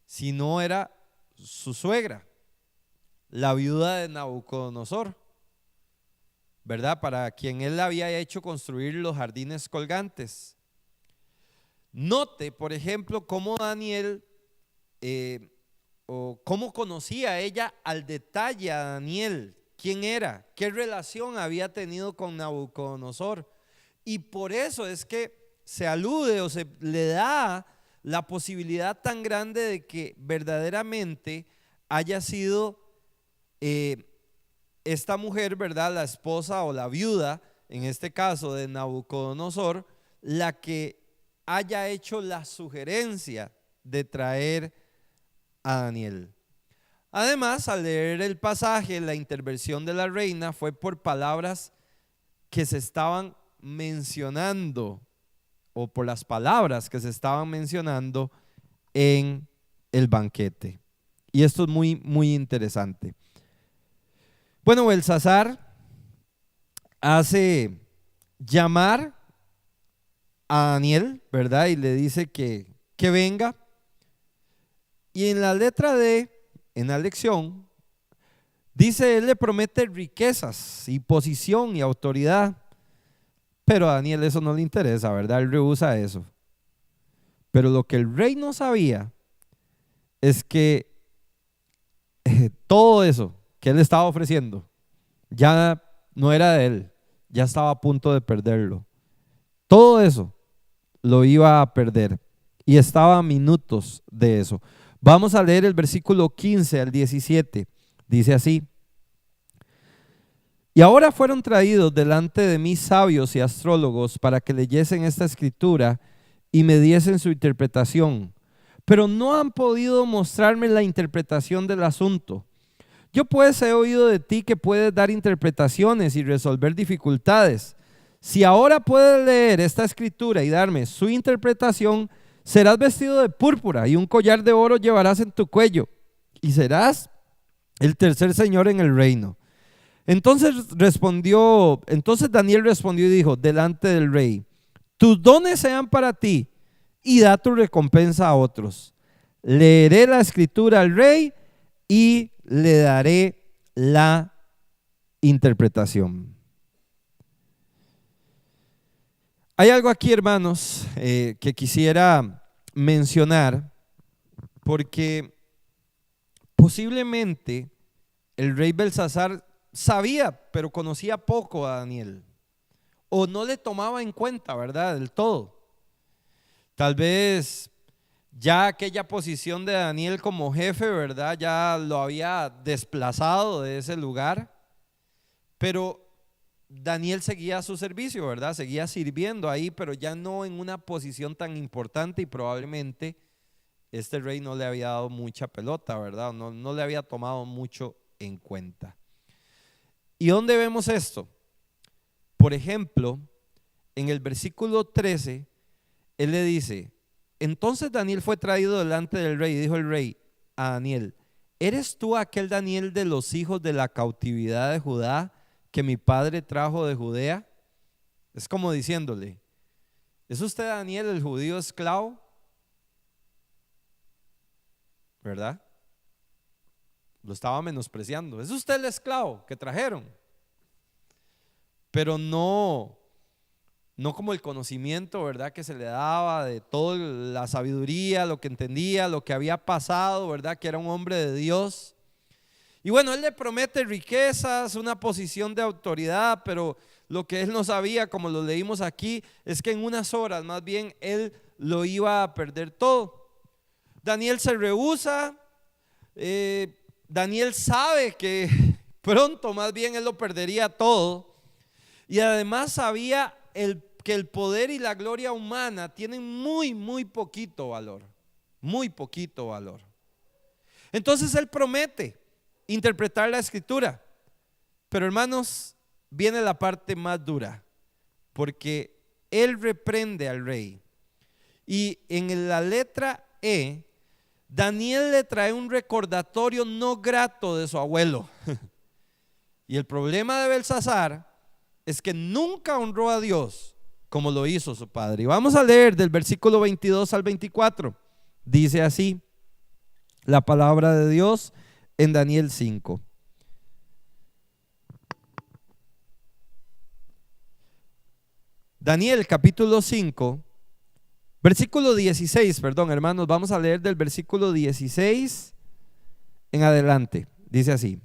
sino era su suegra, la viuda de Nabucodonosor, ¿verdad? Para quien él había hecho construir los jardines colgantes. Note, por ejemplo, cómo Daniel, o cómo conocía ella al detalle a Daniel, quién era, qué relación había tenido con Nabucodonosor. Y por eso es que se alude o se le da la posibilidad tan grande de que verdaderamente haya sido esta mujer, ¿verdad?, la esposa o la viuda, en este caso de Nabucodonosor, la que haya hecho la sugerencia de traer a Daniel. Además, al leer el pasaje, la intervención de la reina fue por palabras que se estaban mencionando, o por las palabras que se estaban mencionando en el banquete. Y esto es muy, muy interesante. Bueno, Belsasar hace llamar a Daniel, ¿verdad? Y le dice que venga. Y en la letra D, en la lección, dice, él le promete riquezas y posición y autoridad. Pero a Daniel eso no le interesa, ¿verdad? Él rehúsa eso. Pero lo que el rey no sabía es que todo eso que él estaba ofreciendo ya no era de él, ya estaba a punto de perderlo. Todo eso lo iba a perder y estaba a minutos de eso. Vamos a leer el versículo 15 al 17. Dice así: Y ahora fueron traídos delante de mí sabios y astrólogos para que leyesen esta escritura y me diesen su interpretación, pero no han podido mostrarme la interpretación del asunto. Yo pues he oído de ti que puedes dar interpretaciones y resolver dificultades. Si ahora puedes leer esta escritura y darme su interpretación, serás vestido de púrpura y un collar de oro llevarás en tu cuello, y serás el tercer señor en el reino. Entonces Daniel respondió y dijo delante del rey: tus dones sean para ti y da tu recompensa a otros. Leeré la escritura al rey y le daré la interpretación. Hay algo aquí, hermanos, que quisiera mencionar, porque posiblemente el rey Belsasar sabía, pero conocía poco a Daniel, o no le tomaba en cuenta, ¿verdad? Del todo. Tal vez ya aquella posición de Daniel como jefe, ¿verdad? Ya lo había desplazado de ese lugar, pero Daniel seguía a su servicio, ¿verdad? Seguía sirviendo ahí, pero ya no en una posición tan importante, y probablemente este rey no le había dado mucha pelota, ¿verdad? No le había tomado mucho en cuenta. ¿Y dónde vemos esto? Por ejemplo, en el versículo 13, él le dice: entonces Daniel fue traído delante del rey, y dijo el rey a Daniel: ¿eres tú aquel Daniel de los hijos de la cautividad de Judá que mi padre trajo de Judea? Es como diciéndole: ¿es usted Daniel, el judío esclavo? ¿Verdad? Lo estaba menospreciando. ¿Es usted el esclavo que trajeron? Pero no como el conocimiento, ¿verdad?, que se le daba de toda la sabiduría, lo que entendía, lo que había pasado, ¿verdad?, que era un hombre de Dios. Y bueno, él le promete riquezas, una posición de autoridad, pero lo que él no sabía, como lo leímos aquí, es que en unas horas más bien él lo iba a perder todo. Daniel se rehúsa. Daniel sabe que pronto más bien él lo perdería todo, y además sabía que el poder y la gloria humana tienen muy poquito valor, muy poquito valor. Entonces él promete interpretar la escritura, pero hermanos, viene la parte más dura, porque él reprende al rey, y en la letra E, Daniel le trae un recordatorio no grato de su abuelo. Y el problema de Belsasar es que nunca honró a Dios como lo hizo su padre. Y vamos a leer del versículo 22 al 24. Dice así la palabra de Dios en Daniel 5. Daniel capítulo 5. Versículo 16, perdón, hermanos, vamos a leer del versículo 16 en adelante. Dice así: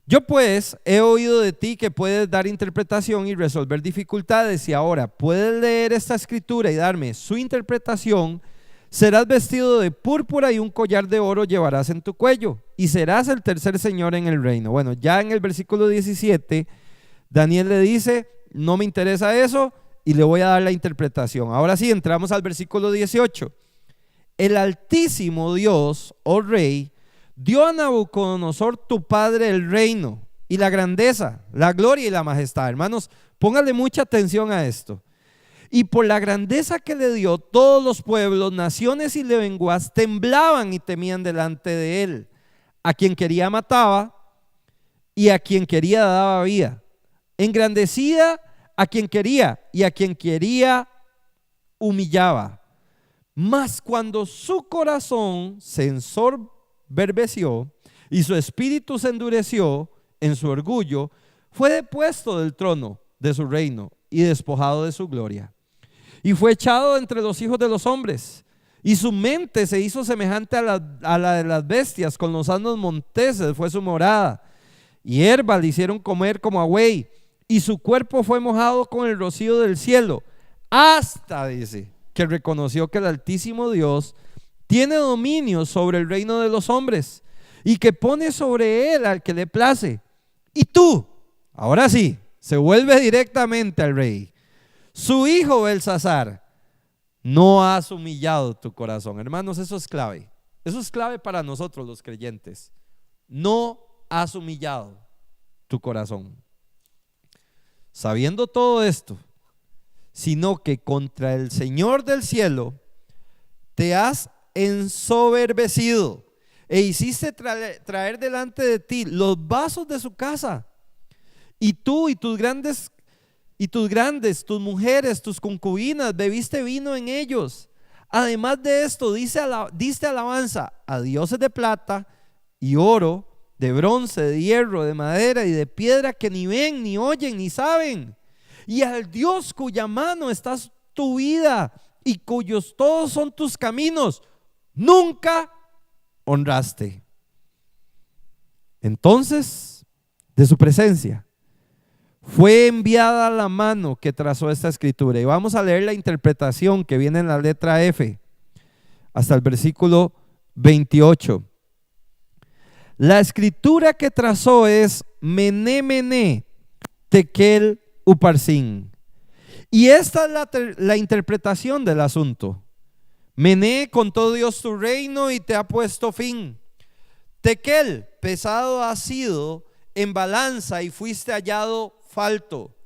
yo pues he oído de ti que puedes dar interpretación y resolver dificultades. Si ahora puedes leer esta escritura y darme su interpretación, serás vestido de púrpura y un collar de oro llevarás en tu cuello, y serás el tercer señor en el reino. Bueno, ya en el versículo 17, Daniel le dice: no me interesa eso, y le voy a dar la interpretación. Ahora sí, entramos al versículo 18. El Altísimo Dios, oh rey, dio a Nabucodonosor tu padre el reino y la grandeza, la gloria y la majestad. Hermanos, póngale mucha atención a esto. Y por la grandeza que le dio, todos los pueblos, naciones y lenguas temblaban y temían delante de él. A quien quería mataba, y a quien quería daba vida. Engrandecida a quien quería, y a quien quería humillaba. Mas cuando su corazón se ensoberbeció y su espíritu se endureció en su orgullo, fue depuesto del trono de su reino y despojado de su gloria, y fue echado entre los hijos de los hombres, y su mente se hizo semejante a la de las bestias. Con los asnos monteses fue su morada, y hierba le hicieron comer como a buey, y su cuerpo fue mojado con el rocío del cielo, hasta, dice, que reconoció que el Altísimo Dios tiene dominio sobre el reino de los hombres, y que pone sobre él al que le place. Y tú, ahora sí, se vuelve directamente al rey: su hijo Belsasar, no has humillado tu corazón. Hermanos, eso es clave. Eso es clave para nosotros los creyentes. No has humillado tu corazón. Sabiendo todo esto, sino que contra el Señor del cielo te has ensoberbecido e hiciste traer delante de ti los vasos de su casa, y tú y tus grandes, tus mujeres, tus concubinas, bebiste vino en ellos. Además de esto, diste alabanza a dioses de plata y oro, de bronce, de hierro, de madera y de piedra, que ni ven, ni oyen, ni saben, y al Dios cuya mano está tu vida y cuyos todos son tus caminos, nunca honraste. Entonces de su presencia. Fue enviada la mano que trazó esta escritura. Y vamos a leer la interpretación que viene en la letra F hasta el versículo 28. La escritura que trazó es Mené, Mené, Tekel, Uparsin. Y esta es la interpretación del asunto. Mené, contó Dios tu reino y te ha puesto fin. Tekel, pesado has sido en balanza y fuiste hallado falto.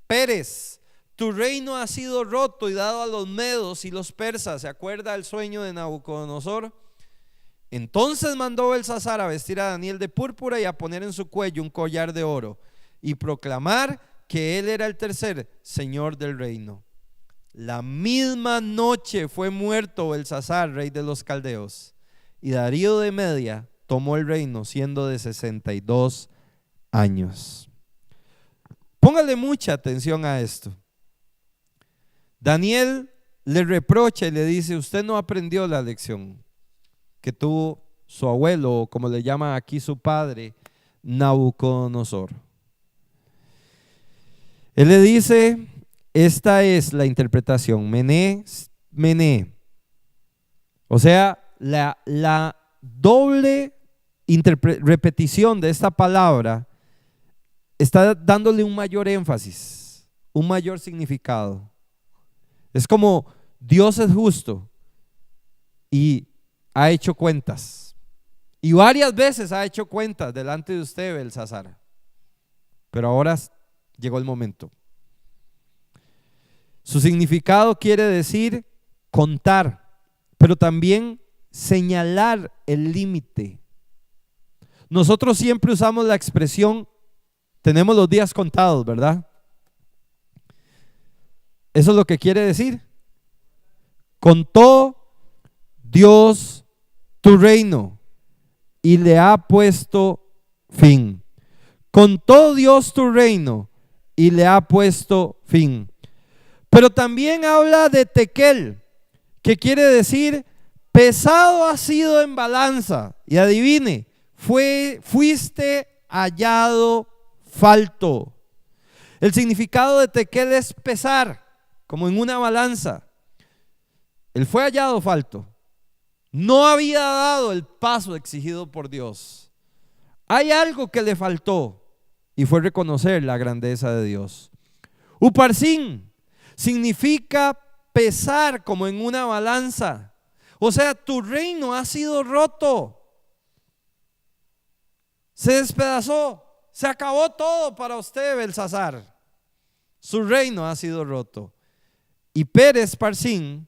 Pérez, tu reino ha sido roto y dado a los medos y los persas. ¿Se acuerda el sueño de Nabucodonosor? Entonces mandó Belsasar a vestir a Daniel de púrpura y a poner en su cuello un collar de oro y proclamar que él era el tercer señor del reino. La misma noche fue muerto Belsasar, rey de los caldeos, y Darío de Media tomó el reino siendo de 62 años. Póngale mucha atención a esto. Daniel le reprocha y le dice: usted no aprendió la lección que tuvo su abuelo, o como le llama aquí su padre, Nabucodonosor. Él le dice: esta es la interpretación, Mené, Mené. O sea, la doble repetición de esta palabra está dándole un mayor énfasis, un mayor significado. Es como Dios es justo y ha hecho cuentas. Y varias veces ha hecho cuentas delante de usted, Belsasar. Pero ahora llegó el momento. Su significado quiere decir contar, pero también señalar el límite. Nosotros siempre usamos la expresión: tenemos los días contados, ¿verdad? Eso es lo que quiere decir. Contó Dios tu reino y le ha puesto fin. Contó Dios tu reino y le ha puesto fin. Pero también habla de Tekel, que quiere decir pesado ha sido en balanza. Y adivine, fuiste hallado falto. El significado de Tekel es pesar, como en una balanza. Él fue hallado falto. No había dado el paso exigido por Dios. Hay algo que le faltó y fue reconocer la grandeza de Dios. Uparsin significa pesar como en una balanza. O sea, tu reino ha sido roto. Se despedazó. Se acabó todo para usted, Belsasar. Su reino ha sido roto. Y Pérez Parsin,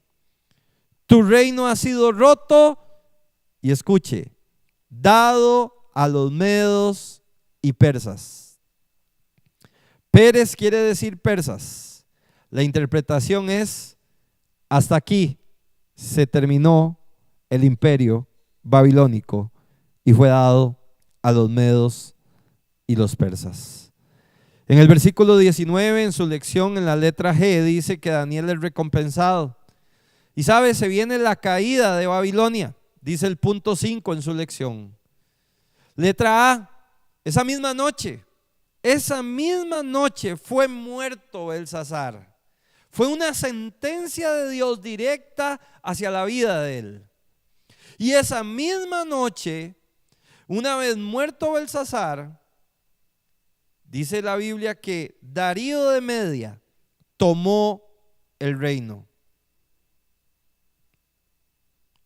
tu reino ha sido roto, y escuche, dado a los medos y persas. Pérez quiere decir persas. La interpretación es: hasta aquí se terminó el imperio babilónico y fue dado a los medos y los persas. En el versículo 19, en su lección en la letra G, dice que Daniel es recompensado. Y sabe, se viene la caída de Babilonia, dice el punto 5 en su lección. Letra A, esa misma noche fue muerto Belsasar. Fue una sentencia de Dios directa hacia la vida de él. Y esa misma noche, una vez muerto Belsasar, dice la Biblia que Darío de Media tomó el reino.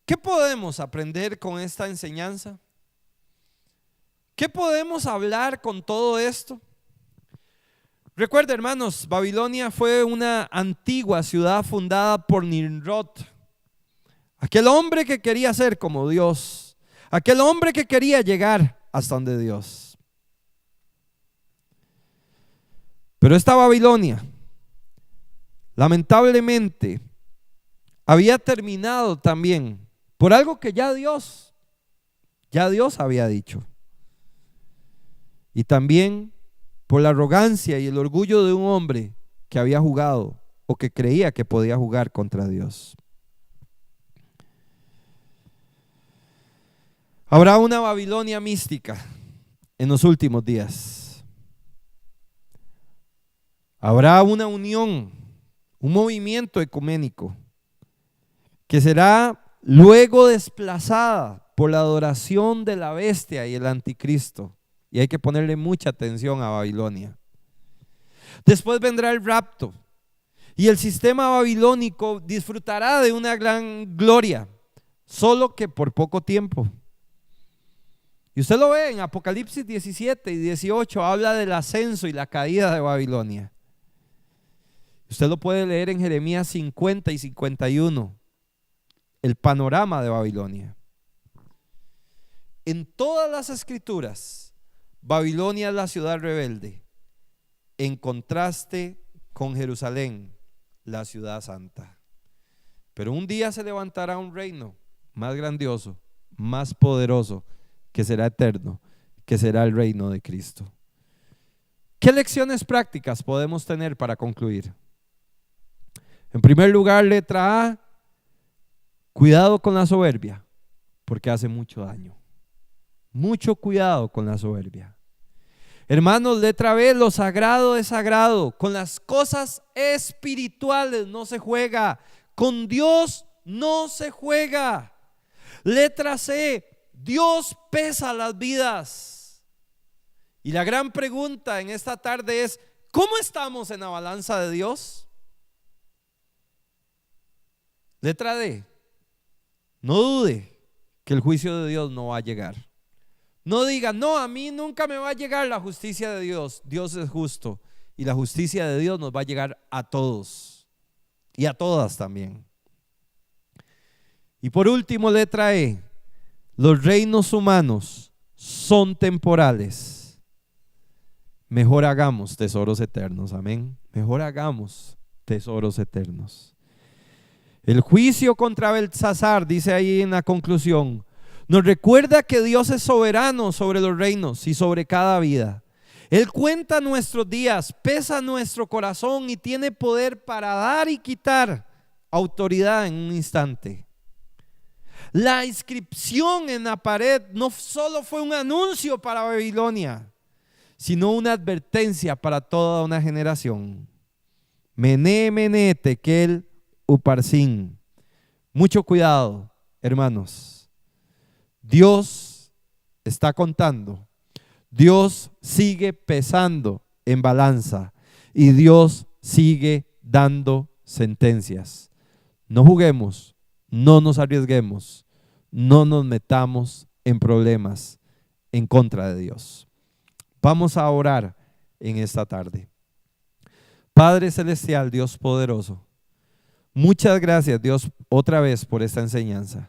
¿Qué podemos aprender con esta enseñanza? ¿Qué podemos hablar con todo esto? Recuerda, hermanos, Babilonia fue una antigua ciudad fundada por Nimrod, aquel hombre que quería ser como Dios, aquel hombre que quería llegar hasta donde Dios. Pero esta Babilonia, lamentablemente, había terminado también por algo que ya Dios había dicho. Y también por la arrogancia y el orgullo de un hombre que había jugado o que creía que podía jugar contra Dios. Habrá una Babilonia mística en los últimos días. Habrá una unión, un movimiento ecuménico que será luego desplazada por la adoración de la bestia y el anticristo. Y hay que ponerle mucha atención a Babilonia. Después vendrá el rapto y el sistema babilónico disfrutará de una gran gloria, solo que por poco tiempo. Y usted lo ve en Apocalipsis 17 y 18, habla del ascenso y la caída de Babilonia. Usted lo puede leer en Jeremías 50 y 51, el panorama de Babilonia. En todas las escrituras, Babilonia es la ciudad rebelde, en contraste con Jerusalén, la ciudad santa. Pero un día se levantará un reino más grandioso, más poderoso, que será eterno, que será el reino de Cristo. ¿Qué lecciones prácticas podemos tener para concluir? En primer lugar, letra A, cuidado con la soberbia, porque hace mucho daño. Mucho cuidado con la soberbia. Hermanos, letra B, lo sagrado es sagrado. Con las cosas espirituales no se juega. Con Dios no se juega. Letra C, Dios pesa las vidas. Y la gran pregunta en esta tarde es, ¿cómo estamos en la balanza de Dios? Letra D, no dude que el juicio de Dios no va a llegar. No diga, no, a mí nunca me va a llegar la justicia de Dios. Dios es justo y la justicia de Dios nos va a llegar a todos y a todas también. Y por último, letra E, los reinos humanos son temporales. Mejor hagamos tesoros eternos, amén. Mejor hagamos tesoros eternos. El juicio contra Belsasar, dice ahí en la conclusión, nos recuerda que Dios es soberano sobre los reinos y sobre cada vida. Él cuenta nuestros días, pesa nuestro corazón y tiene poder para dar y quitar autoridad en un instante. La inscripción en la pared no solo fue un anuncio para Babilonia, sino una advertencia para toda una generación. Mené, mené, tekel, uparsin. Mucho cuidado, hermanos. Dios está contando, Dios sigue pesando en balanza y Dios sigue dando sentencias. No juguemos, no nos arriesguemos, no nos metamos en problemas en contra de Dios. Vamos a orar en esta tarde. Padre celestial, Dios poderoso, muchas gracias, Dios, otra vez por esta enseñanza.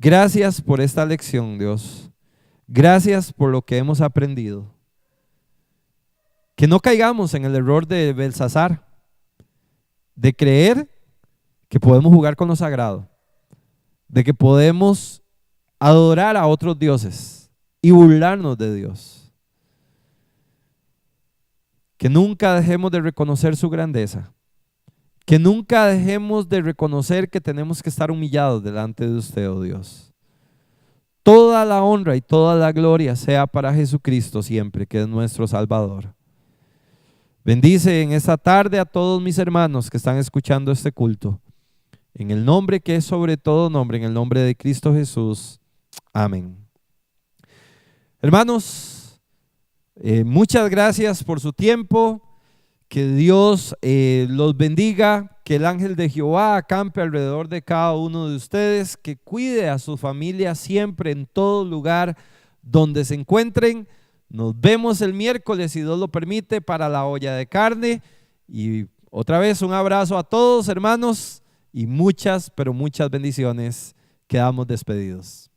Gracias por esta lección, Dios. Gracias por lo que hemos aprendido. Que no caigamos en el error de Belsasar, de creer que podemos jugar con lo sagrado, de que podemos adorar a otros dioses y burlarnos de Dios. Que nunca dejemos de reconocer su grandeza. Que nunca dejemos de reconocer que tenemos que estar humillados delante de usted, oh Dios. Toda la honra y toda la gloria sea para Jesucristo siempre, que es nuestro Salvador. Bendice en esta tarde a todos mis hermanos que están escuchando este culto. En el nombre que es sobre todo nombre, en el nombre de Cristo Jesús. Amén. Hermanos, muchas gracias por su tiempo. Que Dios los bendiga, que el ángel de Jehová acampe alrededor de cada uno de ustedes, que cuide a su familia siempre en todo lugar donde se encuentren. Nos vemos el miércoles, si Dios lo permite, para la olla de carne. Y otra vez un abrazo a todos, hermanos, y muchas, pero muchas bendiciones. Quedamos despedidos.